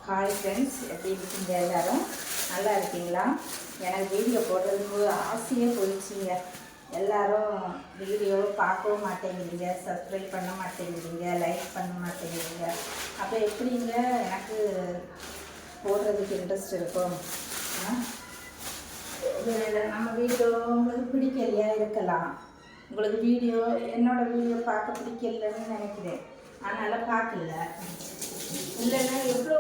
Hi friends, எப்படி இருக்கீங்க? எல்லோரும் நல்லா இருக்கீங்களா? எனக்கு வீடியோ போடுறதுக்கு ஆசையே போயிடுச்சிங்க. எல்லோரும் வீடியோ பார்க்கவும் மாட்டேங்கிறீங்க, சப்ஸ்கிரைப் பண்ண மாட்டேங்கிறீங்க, லைக் பண்ண மாட்டேங்கிறீங்க. அப்போ எப்படிங்க எனக்கு போடுறதுக்கு இன்ட்ரெஸ்ட் இருக்கும்? நம்ம வீடியோ உங்களுக்கு பிடிக்கலையா இருக்கலாம். உங்களுக்கு வீடியோ என்னோடய வீடியோ பார்க்க பிடிக்கலன்னு நினைக்கிறேன், அதனால் பார்க்கல. இல்லைன்னா எவ்வளோ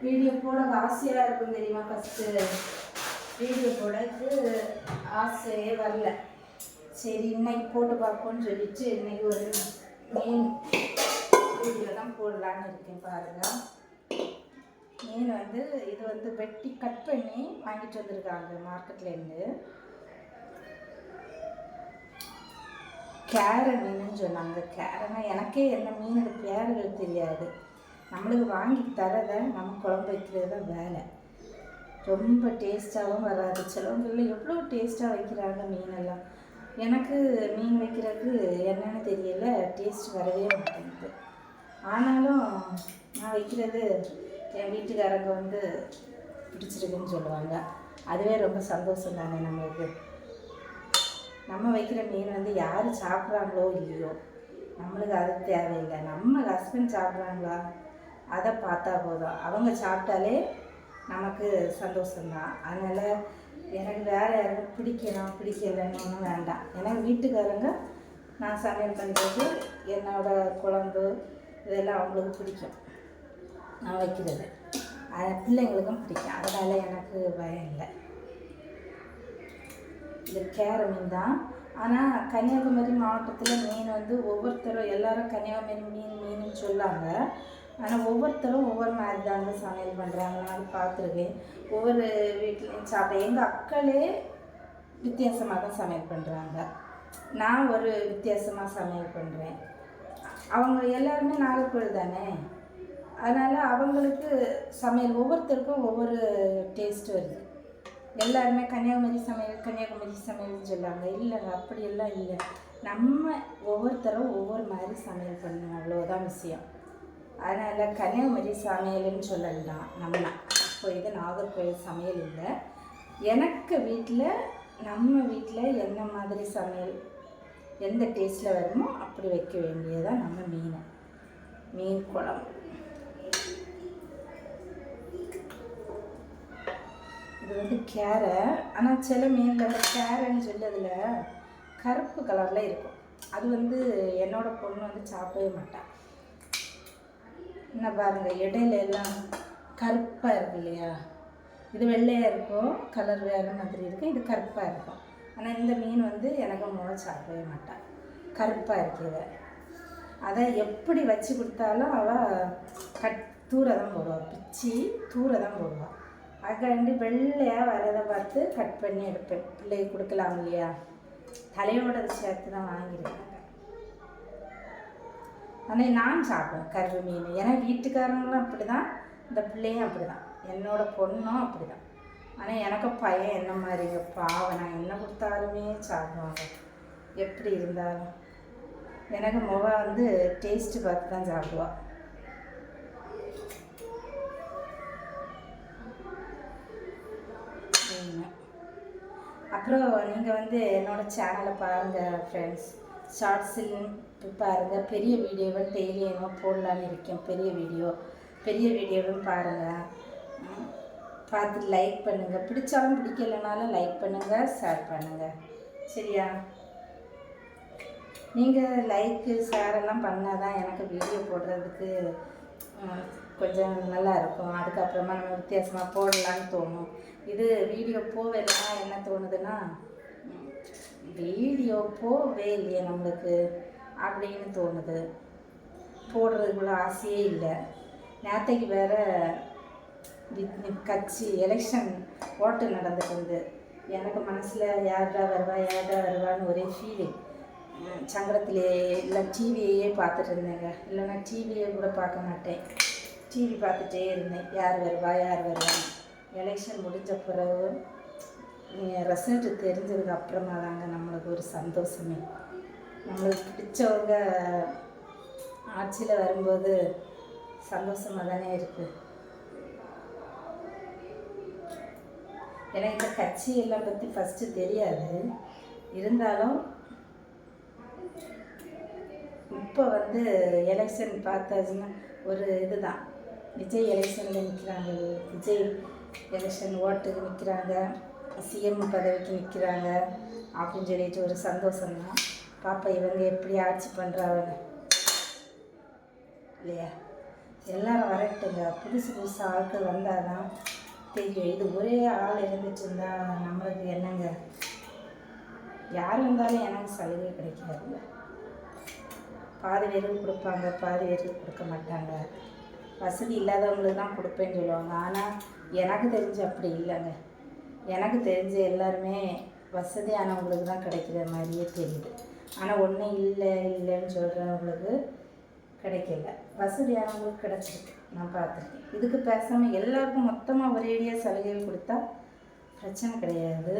வீடியோ போட ஆசையாக இருக்கும் தெரியுமா? ஃபஸ்ட்டு வீடியோ போடக்கு ஆசையே வரல. சரி, இன்னைக்கு போட்டு பார்ப்போன்னு சொல்லிட்டு இன்னைக்கு ஒரு மீன் வீடியோ தான் போடலான்னு இருக்கேன். பாருங்கள், மீன் இது வெட்டி கட் பண்ணி வாங்கிட்டு வந்திருக்காங்க மார்க்கெட்லேருந்து. கேரை மீனுன்னு சொன்னாங்க. கேரைனா எனக்கே என்ன மீனோட பேர்கள் தெரியாது. நம்மளுக்கு வாங்கி தரதை நம்ம குழம்பு வைக்கிறது தான் வேலை. ரொம்ப டேஸ்ட்டாகவும் வராது. சிலவங்களில் எவ்வளோ டேஸ்ட்டாக வைக்கிறாங்க மீனெல்லாம். எனக்கு மீன் வைக்கிறதுக்கு என்னென்னு தெரியல, டேஸ்ட் வரவே மாட்டேங்குது. ஆனாலும் நான் வைக்கிறது என் வீட்டுக்காரங்க பிடிச்சிருக்குன்னு சொல்லுவாங்க. அதுவே ரொம்ப சந்தோஷம் தானே நம்மளுக்கு. நம்ம வைக்கிற மீன் யார் சாப்பிட்றாங்களோ இல்லையோ, நம்மளுக்கு அது தேவையில்லை. நம்ம ஹஸ்பண்ட் சாப்பிட்றாங்களா அதை பார்த்தா போதும். அவங்க சாப்பிட்டாலே நமக்கு சந்தோஷம்தான். அதனால் எனக்கு வேறு யாரும் பிடிக்கணும் பிடிக்கலைன்னு ஒன்றும் வேண்டாம். எனக்கு வீட்டுக்காரங்க நான் சமையல் பண்ணுறது, என்னோடய குழம்பு இதெல்லாம் அவங்களுக்கு பிடிக்கும். நான் வைக்கிறது பிள்ளைங்களுக்கும் பிடிக்கும். அதனால் எனக்கு பயம் இல்லை. இது கேரை மீன் தான். ஆனால் கன்னியாகுமரி மாவட்டத்தில் மீன் ஒவ்வொருத்தரும் எல்லோரும் கன்னியாகுமரி மீன்னு சொல்லாங்க. ஆனால் ஒவ்வொருத்தரும் ஒவ்வொரு மாதிரி தாங்க சமையல் பண்ணுறாங்க. நான் பார்த்துருக்கேன். ஒவ்வொரு வீட்லேயும் சாப்பிட எங்கள் அக்களே வித்தியாசமாக தான் சமையல் பண்ணுறாங்க. நான் ஒரு வித்தியாசமாக சமையல் பண்ணுறேன். அவங்க எல்லாருமே நாகர்கோவில் தானே, அதனால் அவங்களுக்கு சமையல் ஒவ்வொருத்தருக்கும் ஒவ்வொரு டேஸ்ட் வருது. எல்லாருமே கன்னியாகுமரி சமையல்னு சொல்லாங்க. இல்லைங்க, அப்படியெல்லாம் இல்லை. நம்ம ஒவ்வொருத்தரும் ஒவ்வொரு மாதிரி சமையல் பண்ணணும், அவ்வளோதான் விஷயம். அதனால் கன்னியாகுமரி சமையல்னு சொல்லலாம் நம்ம. இப்போ இது நாகர்கோவில் சமையல் இல்லை. எனக்கு நம்ம வீட்டில் என்ன மாதிரி சமையல் எந்த டேஸ்ட்டில் வருமோ அப்படி வைக்க வேண்டியதான் நம்ம மீன் குழம்பு. இது கேரை. ஆனால் சில மீனில் அந்த கேரைன்னு சொல்லி அதில் கருப்பு கலரில் இருக்கும். அது என்னோடய பொண்ணு சாப்பிடவே மாட்டாள். என்ன பாருங்கள், இடையில எல்லாம் கருப்பாக இருக்கு இல்லையா? இது வெள்ளையாக இருக்கும், கலர் வேறு மாதிரி இருக்கும். இது கருப்பாக இருக்கும். ஆனால் இந்த மீன் எனக்கு முளை சாப்பிடவே மாட்டாள். கருப்பாக இருக்குது. அதை எப்படி வச்சு கொடுத்தாலும் அவள் தூர தான் போடுவாள், பிச்சு தூர தான் போடுவாள். அதுக்காண்டி வெள்ளையாக வரதை பார்த்து கட் பண்ணி எடுப்பேன். பிள்ளைக்கு கொடுக்கலாம் இல்லையா, தலையோட சேர்த்து தான் வாங்கியிருக்கேன். ஆனால் நான் சாப்பிடுவேன் கருவு மீன். ஏன்னா வீட்டுக்காரங்களும் அப்படி தான், இந்த பிள்ளையும் அப்படி தான், என்னோடய பொண்ணும் அப்படி தான். ஆனால் எனக்கு பையன் என்ன மாதிரிங்க, பாவம், நான் என்ன கொடுத்தாலுமே சாப்பிடுவாங்க. எப்படி இருந்தாலும் எனக்கு டேஸ்ட்டு பார்த்து தான் சாப்பிடுவாள். அப்புறம் நீங்கள் என்னோடய சேனலை பாருங்கள் ஃப்ரெண்ட்ஸ். ஷார்ட்ஸில் பாருங்கள். பெரிய வீடியோவை டெய்லி என்ன போடலான்னு இருக்கேன். பெரிய வீடியோவும் பாருங்கள். பார்த்து லைக் பண்ணுங்கள். பிடிச்சாலும் பிடிக்கலைனாலும் லைக் பண்ணுங்கள், ஷேர் பண்ணுங்கள். சரியா? நீங்கள் லைக்கு ஷேரெல்லாம் பண்ணால் தான் எனக்கு வீடியோ போடுறதுக்கு கொஞ்சம் நல்லா இருக்கும். அதுக்கப்புறமா நம்ம வித்தியாசமாக போடலான்னு தோணும். இது வீடியோ போவேன்னா என்ன தோணுதுன்னா, வீடியோ போவே இல்லையே நம்மளுக்கு அப்படின்னு தோணுது. போடுறதுக்குள்ள ஆசையே இல்லை. நேற்றைக்கு வேறு கட்சி எலெக்ஷன் ஓட்டு நடந்துட்டு எனக்கு மனசில் யார்டா வருவான்னு ஒரே ஃபீலிங். சங்கடத்திலே இல்லை, டிவியையே பார்த்துட்டு இருந்தேங்க. இல்லைன்னா டிவியை கூட பார்க்க மாட்டேன். டிவி பார்த்துட்டே இருந்தேன், யார் வருவான்னு. எலெக்ஷன் முடிஞ்ச பிறகு ரிசல்ட் தெரிஞ்சதுக்கு அப்புறமா தாங்க நம்மளுக்கு ஒரு சந்தோஷமே. நம்மளுக்கு பிடிச்சவங்க ஆட்சியில் வரும்போது சந்தோஷமாக தானே இருக்குது. எனக்கு இந்த கட்சியெல்லாம் பற்றி ஃபஸ்ட்டு தெரியாது. இருந்தாலும் இப்போ வந்து எலெக்ஷன் பார்த்தாச்சுன்னா ஒரு இதுதான். விஜய் எலெக்ஷனில் நிற்கிறாங்க, விஜய் எலெக்ஷன் ஓட்டுக்கு நிற்கிறாங்க, சிஎம் பதவிக்கு நிற்கிறாங்க அப்படின்னு சொல்லிட்டு ஒரு சந்தோஷம்தான். பாப்பா இவங்க எப்படி ஆட்சி பண்ணுறாங்க இல்லையா? எல்லோரும் வரட்டுங்க, புதுசு புதுசு ஆட்கள் வந்தால் தான் தெரியும். இது ஒரே ஆள் இருந்துட்டு இருந்தால் நம்மளுக்கு என்னங்க, யார் இருந்தாலும் எனக்கு சலுகை கிடைக்காதுங்க. பாதி பேருக்கு கொடுப்பாங்க, பாதி பேருக்கு கொடுக்க மாட்டாங்க. வசதி இல்லாதவங்களுக்கு தான் கொடுப்பேன்னு சொல்லுவாங்க. ஆனால் எனக்கு தெரிஞ்சு அப்படி இல்லைங்க. எனக்கு தெரிஞ்ச எல்லாருமே வசதியானவங்களுக்கு தான் கிடைக்கிற மாதிரியே தெரியுது. ஆனால் ஒன்றும் இல்லைன்னு சொல்கிறவங்களுக்கு கிடைக்கல, வசதியானவங்களுக்கு கிடச்சிருக்கு. நான் பார்த்துருக்கேன். இதுக்கு பேசாமல் எல்லாருக்கும் மொத்தமாக ஒரேடியாக சலுகைகள் கொடுத்தா பிரச்சனை கிடையாது.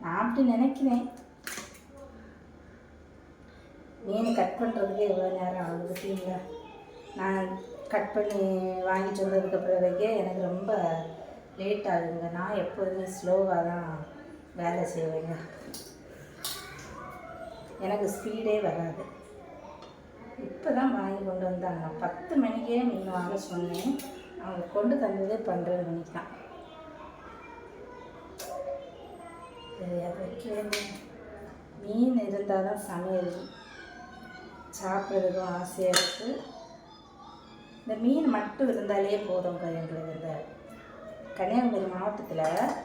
நான் அப்படி நினைக்கிறேன். மீன் கட் பண்ணுறதுக்கே எவ்வளோ நேரம் ஆகுது பார்த்தீங்களா? நான் கட் பண்ணி வாங்கிட்டு வந்ததுக்கு பிறகு எனக்கு ரொம்ப லேட் ஆகுதுங்க. நான் எப்போதுமே ஸ்லோவாக தான் வேலை செய்வேங்க. எனக்கு ஸ்பீடே வராது. இப்போ தான் வாங்கி கொண்டு வந்தாங்க. 10 மணிக்கே மீன் வாங்க சொன்னேன். அவங்க கொண்டு தந்ததே 12 மணிக்கு தான். மீன் இருந்தால் தான் சமையல் சாப்பிட்றதுக்கும் ஆசையாக இருக்குது. இந்த மீன் மட்டும் இருந்தாலே போதுங்க. எங்களுக்கு இந்த கன்னியாகுமரி மாவட்டத்தில்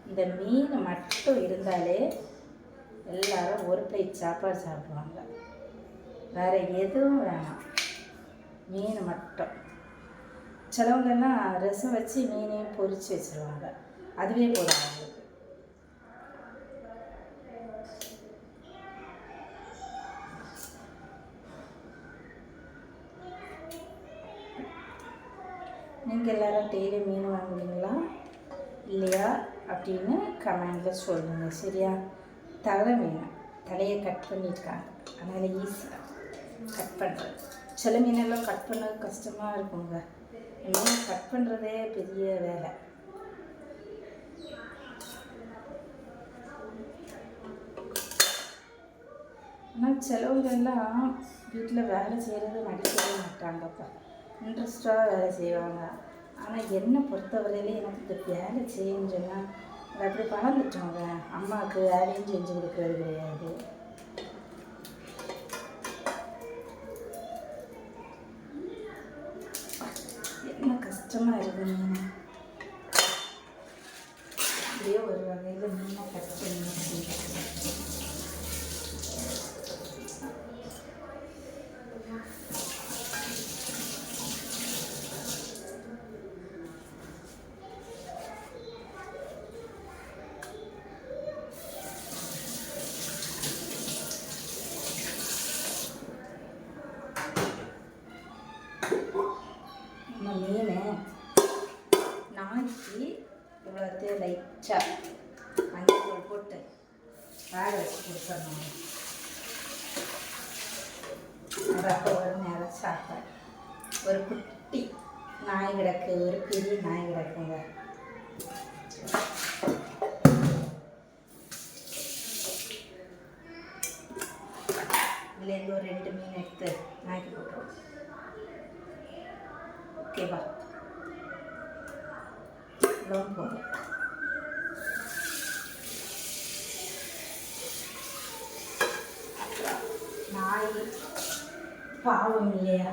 இந்த மீன் மட்டும் இருந்தாலே எல்லோரும் ஒரு பிளேட் சாப்பாடு சாப்பிடுவாங்க. வேறு எதுவும் வேணாம், மீன் மட்டும். சிலவங்கெல்லாம் ரசம் வச்சு மீனையும் பொரித்து வச்சுருவாங்க, அதுவே போதும் அவங்களுக்கு. நீங்கள் எல்லோரும் டெய்லி மீன் வாங்குவீங்களா இல்லையா அப்படின்னு கமெண்டில் சொல்லுங்கள். சரியா? தலை மீன் தலையை கட் பண்ணியிருக்காங்க, அதனால் ஈஸியாக கட் பண்ணுறது. சில மீனெல்லாம் கட் பண்ண கஷ்டமாக இருக்குங்க. மீன் கட் பண்ணுறதே பெரிய வேலை. ஆனால் சிலவங்கெல்லாம் வீட்டில் வேலை செய்கிறது நடிக்கவே மாட்டாங்கப்பா, இன்ட்ரெஸ்டாக வேலை செய்வாங்க. ஆனால் என்னை பொறுத்தவரையிலே எனக்கு இந்த வேலை செய்யணும்னு சொன்னால் அதை அப்படி பறந்துட்டோங்க. அம்மாவுக்கு வேலையும் செஞ்சு கொடுக்குறது கிடையாது. என்ன கஷ்டமாக இருக்குது. மீனை அப்படியே ஒரு வகையில் மீனை கட் பண்ணி மீன் நாய்க்கு இவ்வளோத்தையும் லைட்டாக மஞ்சள் போட்டு வேக வச்சு கொடுத்துடணும். அப்போ ஒரு நேரம் சாப்பிட்டேன். ஒரு குட்டி நாய் கிடக்கு, ஒரு பெரிய நாய் கிடக்குங்க. இதுலேருந்து ஒரு 2 மீன் எடுத்து நாய்க்கு போட்டுருவோம். ஓகேவா? லோன் போதும். நாய் பாவம் இல்லையா?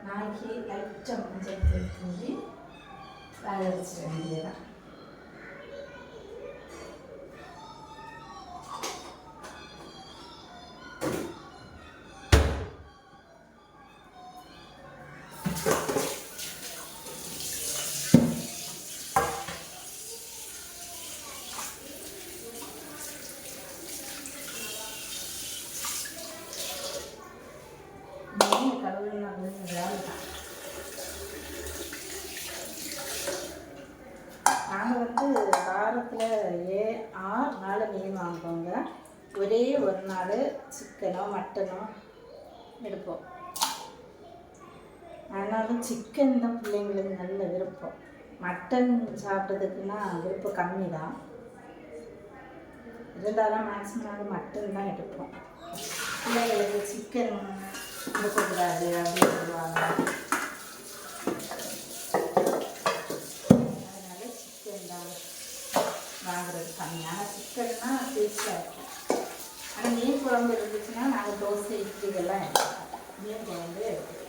நாய்க்கு லைட்டாக மஞ்சள் தூவி வேக வச்சிட வேண்டியதான். நாங்கள் வந்து வாரத்தில் 6 நாள் மீன் வாங்குவோங்க. ஒரே ஒரு நாள் சிக்கனோ மட்டனோ எடுப்போம். அதனால சிக்கன் தான் பிள்ளைங்களுக்கு நல்ல விருப்பம். மட்டன் சாப்பிட்றதுக்குன்னா விருப்பம் கம்மி தான். இருந்தாலும் மேக்ஸிமம் நாங்கள் மட்டன் தான் எடுப்போம். பிள்ளைங்களுக்கு சிக்கன் கொடுக்கக்கூடாது அப்படின்னு சொல்லுவாங்க. அதனால சிக்கன் தான் வாங்குறது கம்மி. ஆனால் சிக்கன்னா டேஸ்ட்டாக இருக்கும். ஆனால் மீன் குழம்பு இருந்துச்சுன்னா நாங்கள் தோசை இட்லி எல்லாம் எடுப்போம். மீன் குழம்பு எடுப்போம்.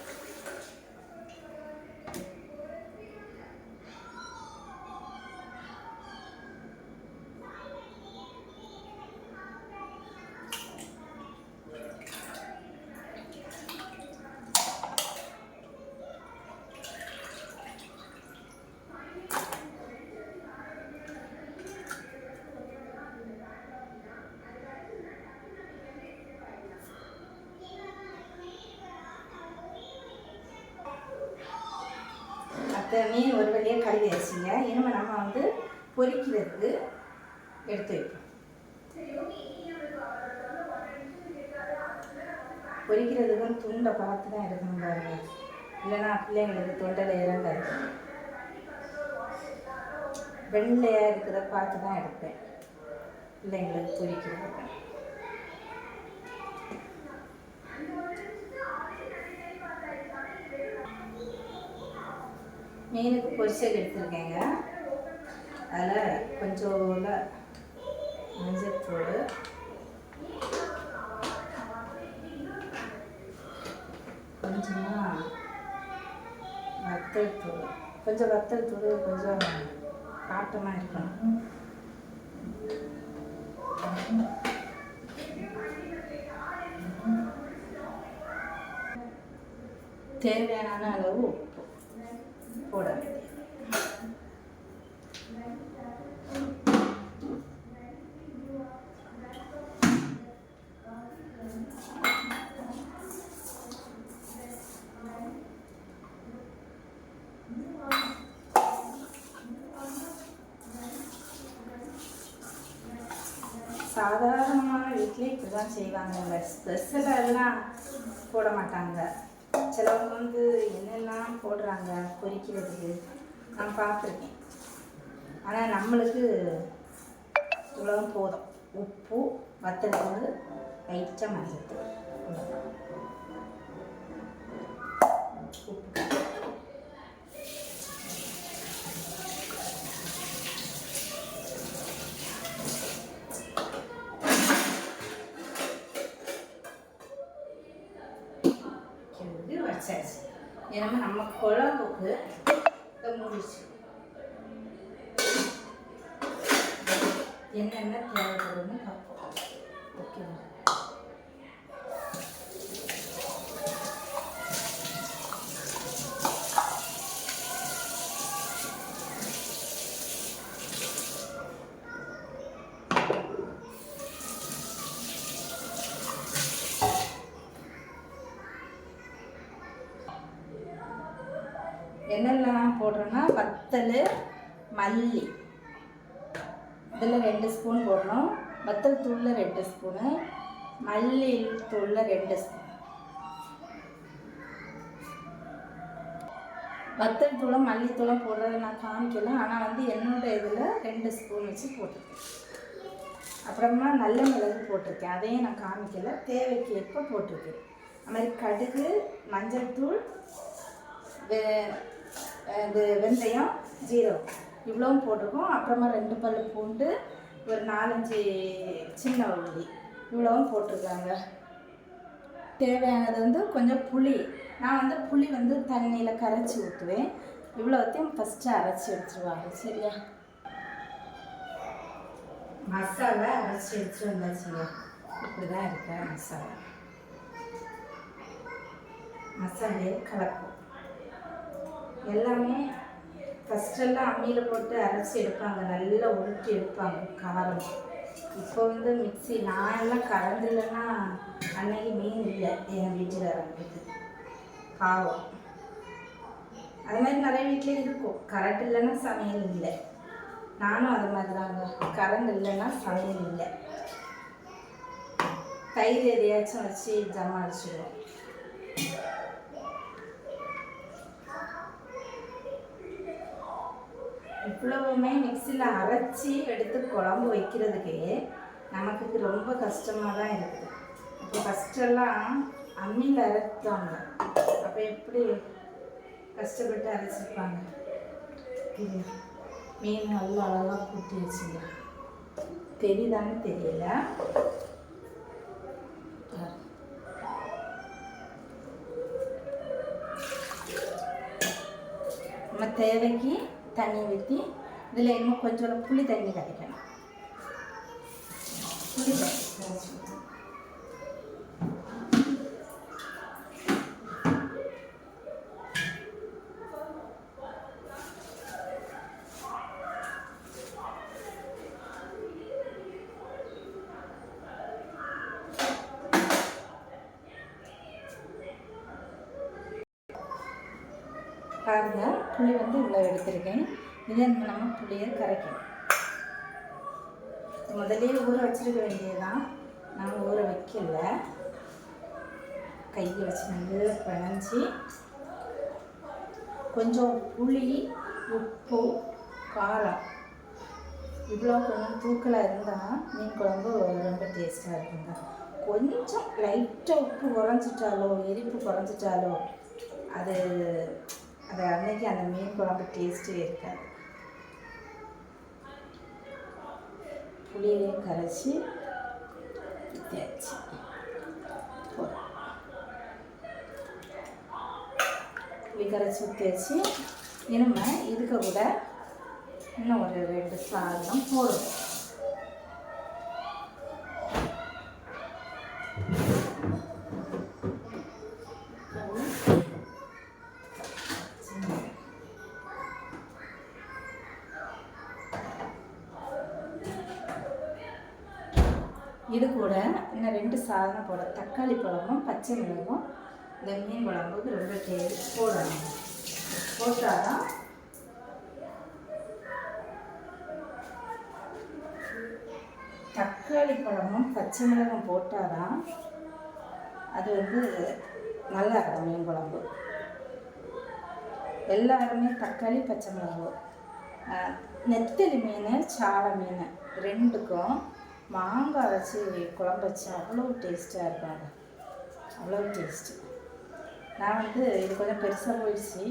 மீன் ஒரு வழியாக கழுவி வச்சுங்க. இனிமேல் நம்ம வந்து பொரிக்கிறதுக்கு எடுத்து வைப்போம். பொரிக்கிறதுக்கும் துண்டை பார்த்து தான் எடுக்கணும் பாருங்க, இல்லைன்னா பிள்ளைங்களுக்கு தொண்டையில் இறங்காது. வெள்ளையாக இருக்கிறத பார்த்து தான் எடுப்பேன் பிள்ளைங்களுக்கு பொரிக்கிறதுக்கு. மீனுக்கு பொரிச்சல் எடுத்துருக்கேங்க. அதில் கொஞ்சம் மஞ்சள்தூள், கொஞ்சமாக வத்தல் தூள், கொஞ்சம் வத்தல் தூள் கொஞ்சம் காட்டமாக இருக்கணும். தேவையான அளவு உப்பு போட வேண்டியது. சாதாரணமான வீட்டிலே இப்படி தான் செய்வாங்க. ஸ்பெஷலெல்லாம் போட மாட்டாங்க. சிலவங்க வந்து என்னெல்லாம் போடுறாங்க பொரிக்கிறதுக்கு நான் பார்த்துருக்கேன். ஆனால் நம்மளுக்கு இவ்வளோ போதும். உப்பு, வத்தல், லைட்டாக மஞ்சள், உப்பு. வச்சாச்சு. ஏன்னா நம்ம குழம்புக்கு முடிச்சு என்னென்ன தேவைப்படுதுன்னு பார்ப்போம். ஓகேவா? என்னெல்லாம் போடுறோன்னா வத்தல், மல்லி இதில் 2 ஸ்பூன் போடணும். வத்தல் தூளில் 2 ஸ்பூனு, மல்லி தூளில் 2 ஸ்பூன். வத்தல் தூளும் மல்லித்தூளும் போடுறத நான் காமிக்கல. ஆனால் வந்து என்னோடய இதில் 2 ஸ்பூன் வச்சு போட்டிருக்கேன். அப்புறமா நல்ல மிளகு போட்டிருக்கேன், அதையும் நான் காமிக்கல. தேவைக்கு எப்போ போட்டிருக்கேன். அது மாதிரி கடுகு, மஞ்சள் தூள், இது வெந்தயம், ஜீரகம் இவ்வளவும் போட்டிருக்கோம். அப்புறமா 2 பல் பூண்டு, ஒரு 4-5 சின்ன உள்ளி இவ்வளவும் போட்டிருக்காங்க. தேவையானது வந்து கொஞ்சம் புளி. நான் வந்து புளி வந்து தண்ணியில் கரைச்சி ஊற்றுவேன். இவ்வளோத்தையும் ஃபஸ்ட்டு அரைச்சி எடுத்துருவாங்க. சரியா? மசாலா அரைச்சி எடுத்துட்டு வந்தாச்சுங்க. இப்படி தான் இருக்க மசாலா. மசாலையை கலக்கும். எல்லாமே ஃபஸ்ட்டெல்லாம் அம்மியில் போட்டு அரைச்சி எடுப்பாங்க, நல்லா உருட்டி எடுப்பாங்க காரம். இப்போ வந்து மிக்சி. நான் எல்லாம் கரண்ட் இல்லைன்னா அன்னைக்கு மீன் இல்லை எங்கள் வீட்டுக்காரங்களுக்கு, பாவம். அது மாதிரி நிறைய வீட்டிலே இருக்கும். கரண்ட் இல்லைன்னா சமையல் இல்லை. நானும் அது மாதிரி தாங்க. கரண்ட் இல்லைன்னா சமையல் இல்லை. தயிர் எதையாச்சும் வச்சு ஜமாளிச்சிடுவோம். எவ்வளவுமே மிக்சியில் அரைச்சி எடுத்து குழம்பு வைக்கிறதுக்கே நமக்கு ரொம்ப கஷ்டமாக தான் இருக்குது. இப்போ ஃபஸ்ட்டெல்லாம் அம்மியில் அரைத்தாங்க, அப்போ எப்படி கஷ்டப்பட்டு அரைச்சிருப்பாங்க. இது மீன் நல்லா அழகாக கூட்டி வச்சுங்க, தெரியுதான்னு தெரியல. நம்ம தேவைக்கு தண்ணி ஊற்றி இதில் இன்னும் கொஞ்சம் புளி தண்ணி கரைக்கணும். புளி தண்ணி பாருங்க, புளி வந்து இவ்வளோ எடுத்துருக்கேன். இதை நம்ம புளியை கரைக்கணும். முதலே ஊற வச்சிருக்க வேண்டியதுதான், நான் ஊற வைக்கல. கையை வச்சு நல்லா பிணைஞ்சி கொஞ்சம் புளி, உப்பு, காரம் இவ்வளோ கொஞ்சம் தூக்கலாக இருந்தால் மீன் குழம்பு ரொம்ப டேஸ்ட்டாக இருக்குங்க. கொஞ்சம் லைட்டாக உப்பு குறைஞ்சிட்டாலோ எரிப்பு குறைஞ்சிட்டாலோ அது அன்னைக்கு அந்த மீன் குழம்பு டேஸ்ட்டே இருக்காது. புளியையும் கரைச்சி ஊற்றியாச்சு. புளி கரைச்சி ஊற்றியாச்சு. இனிமே இதுக்கு கூட இன்னும் ஒரு 2 சாதம் போடுவோம். இது கூட இன்னும் 2 சாதம் போட, தக்காளி பழமும் பச்சை மிளகும் இந்த மீன் குழம்புக்கு ரொம்ப டேஸ்ட் போடணும். போட்டாதான் தக்காளி பழமும் பச்சை மிளகும் போட்டாதான் அது வந்து நல்லா இருக்கும் மீன் குழம்பு. எல்லாருமே தக்காளி பச்சை மிளகு, நெத்தலி மீன், சாலை மீன் ரெண்டுக்கும் மாங்காய் வச்சு குழம்பு வச்சு அவ்வளோ டேஸ்ட்டாக இருப்பாங்க, அவ்வளோ டேஸ்ட்டு. நான் வந்து இது கொஞ்சம் பெருசாக போயிடுச்சு,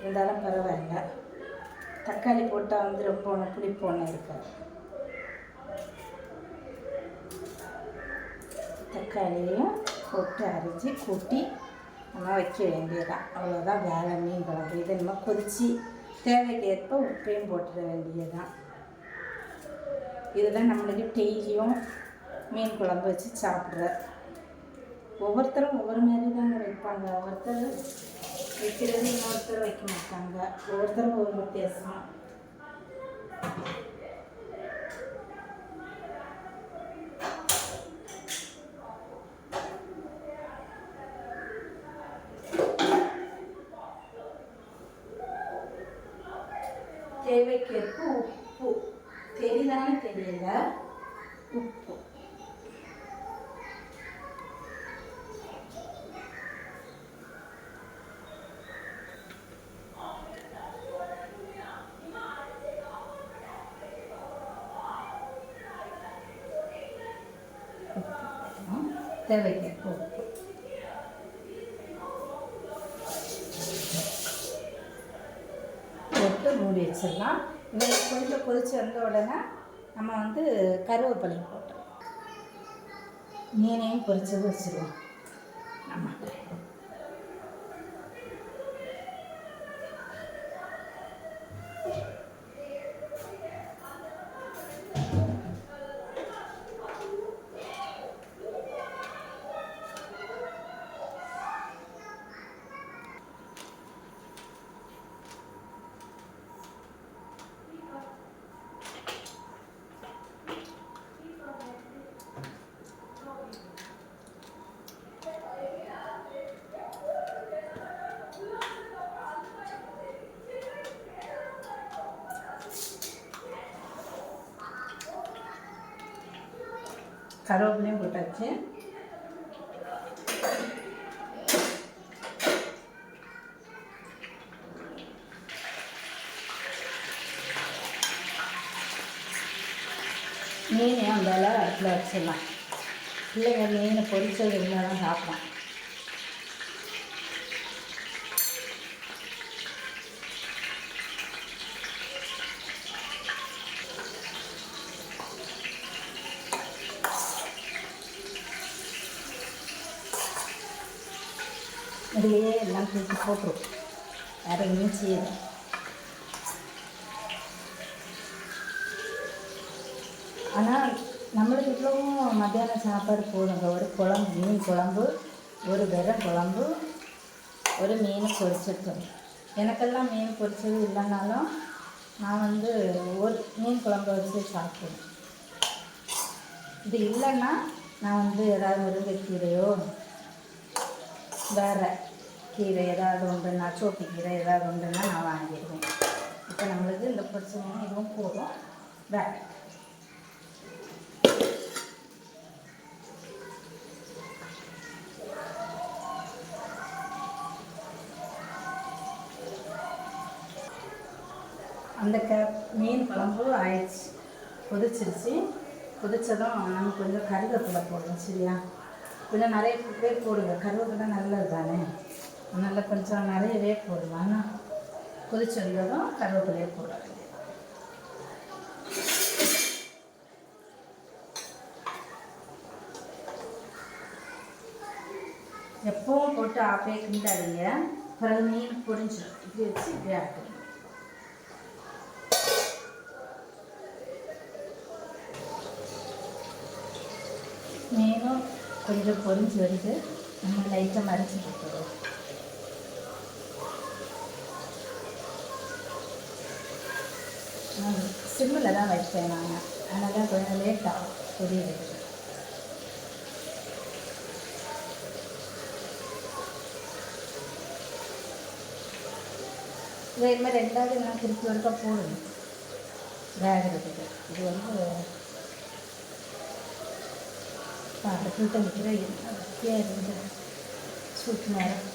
இருந்தாலும் பரவாயில்ல. தக்காளி போட்டால் வந்து ரொம்ப ஒன்று புளிப்பு ஒன்று இருக்காது. தக்காளியும் போட்டு அரைச்சி கூட்டி நம்ம வைக்க வேண்டியதான், அவ்வளோதான் வேலை. மீன் குழம்பு இதை நம்ம கொதித்து தேவைக்கேற்ப உப்பையும் போட்டுட வேண்டியதுதான். இதுதான் நம்மளுக்கு டெய்லியும் மீன் குழம்பு வச்சு சாப்பிட்ற. ஒவ்வொருத்தரும் ஒவ்வொரு மாதிரி தாங்க வைப்பாங்க. ஒவ்வொருத்தர் வைக்கிறது இன்னொருத்தர் வைக்க மாட்டாங்க. ஒவ்வொருத்தரும் ஒவ்வொரு வித்தியாசம். தேவைக்கேற்ப உப்பு, தெரியுதானே தெரியல, உப்பு. தேவைக்கேற்ப உப்பு போட்டு மூடி வச்சிடலாம். இதை கொஞ்சம் கொதிச்சு வந்த உடனே நம்ம வந்து கருவேப்பிலை போட்டோம், மீனையும் பொரிச்சு வச்சுருவோம். நம்ம கருவேப்பிலையும் போட்டாச்சு. மீன் அந்த அடுப்பில் வச்சிடலாம். பிள்ளைங்க மீனை பொரிச்சது இருந்தால் தான் சாப்பிடும். இதுலேயே எல்லாம் தூக்கி போட்டுரும், வேறு எதுவும் செய்யுது. ஆனால் நம்மளுக்கு இவ்வளவும் மத்தியானம் சாப்பாடு போதுங்க. ஒரு குழம்பு, மீன் குழம்பு, ஒரு வெறும் குழம்பு, ஒரு மீன் பொரிச்சிருக்கோம். எனக்கெல்லாம் மீன் பொரிச்சது இல்லைன்னாலும் நான் ஒரு மீன் குழம்பு வச்சு சாப்பிடுவேன். இது இல்லைன்னா நான் ஏதாவது முருங்கைக்கீரையோ வேறு கீரை ஏதாவது ஒன்றுன்னா, சோப்பு கீரை ஏதாவது ஒன்றுன்னா நான் வாங்கிடுவேன். இப்போ நம்மளுக்கு இந்த பொரிச்ச மீன் இதுவும் போதும். வேறு அந்த மீன் குழம்பு ஆயிடுச்சு, கொதிச்சிருச்சு. கொதிச்சதும் நம்ம கொஞ்சம் கருவேப்பிலை போடுவோம். சரியா, கொஞ்சம் நிறைய பேர் போடுங்க, கருவேப்பிலை நல்லது தானே, அதனால் கொஞ்சம் நிறையவே போடுவோம். ஆனால் கொதிச்சு வந்ததும் கருவேப்பிலையே போட வேண்டியது. எப்பவும் போட்டு ஆப்பே கிண்டாதீங்க, பிறகு மீன் பொரிஞ்சிடும். இப்படி வச்சு இப்படி ஆக்கணும். மீனும் கொஞ்சம் பொரிஞ்சு வருது, நம்ம லைட்டாக மறைச்சி போட்டுருவோம். சிம்மில் தான் வைப்பேன் நான், அதனால் கொஞ்சம் லேட் ஆகும் பொரியுது. இதே மாதிரி ரெண்டாவது நான் திருப்பி ஒருக்கா போடணும் வேகிறதுக்கு. இது அடுப்பில் வைக்கிற வசதியாக இருந்தது சூட்டு நேரம்.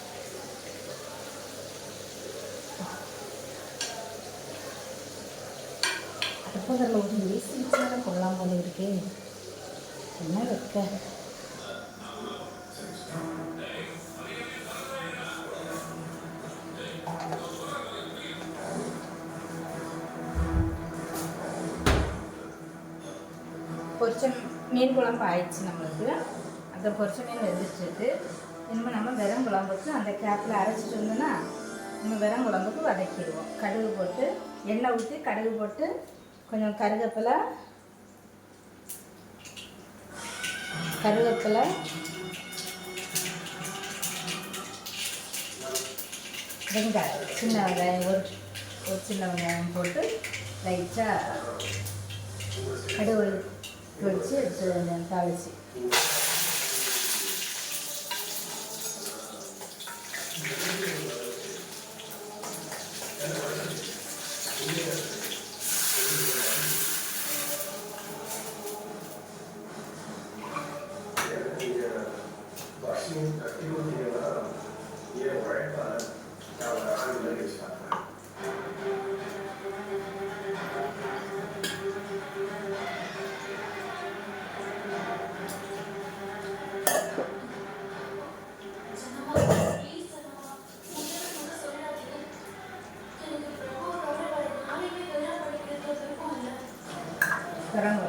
அடுப்பதில் ஒரு ஏசி வச்சாலும் கொள்ளலாம் போல இருக்கு. என்ன வைக்க பொரிச்ச மீன் குழம்பு ஆயிடுச்சு நம்மளுக்கு. அந்த பொரிச்ச மீன் வெந்துட்டுருக்கு. இனிமேல் நம்ம வெறும் குழம்புக்கு அந்த கேப்பில் அரைச்சிட்டு இருந்தோன்னா நம்ம வெறும் குழம்புக்கு வதக்கிடுவோம். கடுகு போட்டு எண்ணெய் ஊற்றி கடுகு போட்டு கொஞ்சம் கருவேப்பிலை வெங்காயம், சின்ன வெங்காயம் ஒரு சின்ன வெங்காயம் போட்டு லைட்டாக கடுகு வச்சு எடுத்து தாளிச்சு கரம்